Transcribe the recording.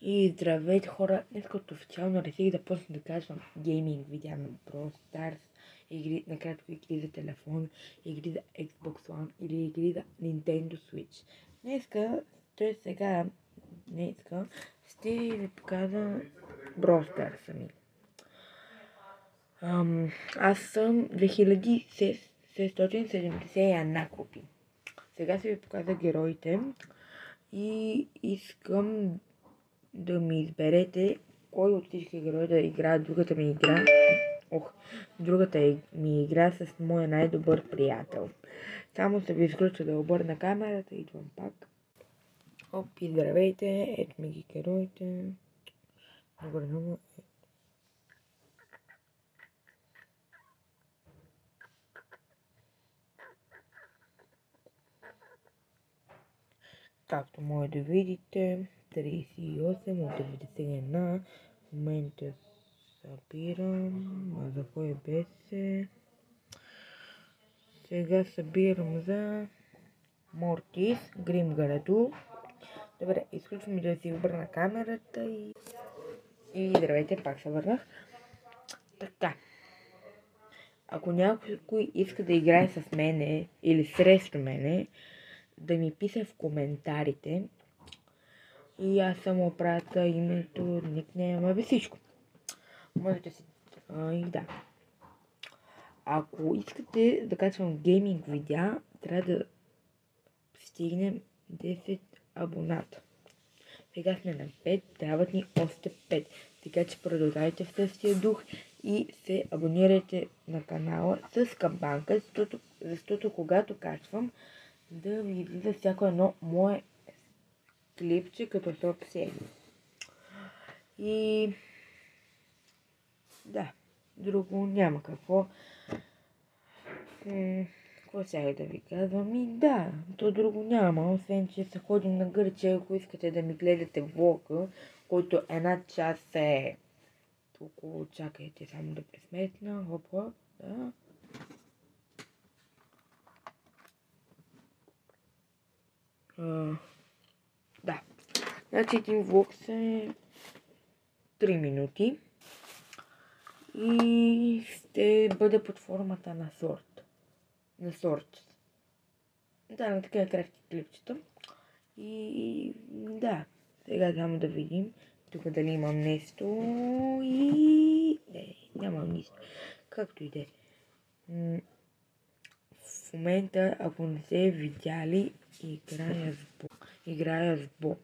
И здравейте хора, днес като официално реших да почна да казвам гейминг видеа на Brawl Stars, игри, накратко игри за телефон, игри за Xbox One или игри за Nintendo Switch. Днеска ще ви покажа Brawl Stars сами. Аз съм 2671 копи. Сега ще ви покажа героите и искам да ми изберете кой от всички герои да играе другата ми игра. Другата ми игра с моя най-добър приятел. Само се ви изключа да обърна камерата, идвам пак. И здравейте, ето ми ги героите. Много. Както може да видите, 38 от 91. В момента събирам, за кой беше. Сега събирам за Мортис, Грим Гараду. Добре, изключвам да си обърна камерата и здравейте, пак се върнах. Така. Ако някой иска да играе с мене или срещу мене, да ми пише в коментарите и аз само пратя името, никнейма, всичко. Можете си... да. Ако искате да качвам гейминг видеа, трябва да стигнем 10 абоната. Сега сме на 5, трябват ни още 5. Така че продължайте в същия дух и се абонирайте на канала с камбанка, защото когато качвам, да ви излиза всяко едно мое клипче като съобщение. И да, друго няма какво. Какво сега да ви казвам? И да, то друго няма, освен че се ходим на Гърция, ако искате да ми гледате влога, който една част е около, чакайте само да пресметна, хопа, да. Да, значи един влог са 3 минути и ще бъде под формата на сорт. Да, на такива кратки клипчета. И да, сега само да видим тук дали имам нещо и... Не, нямам нищо. Както и да е. В момента, ако не се видяли, играя с Бо.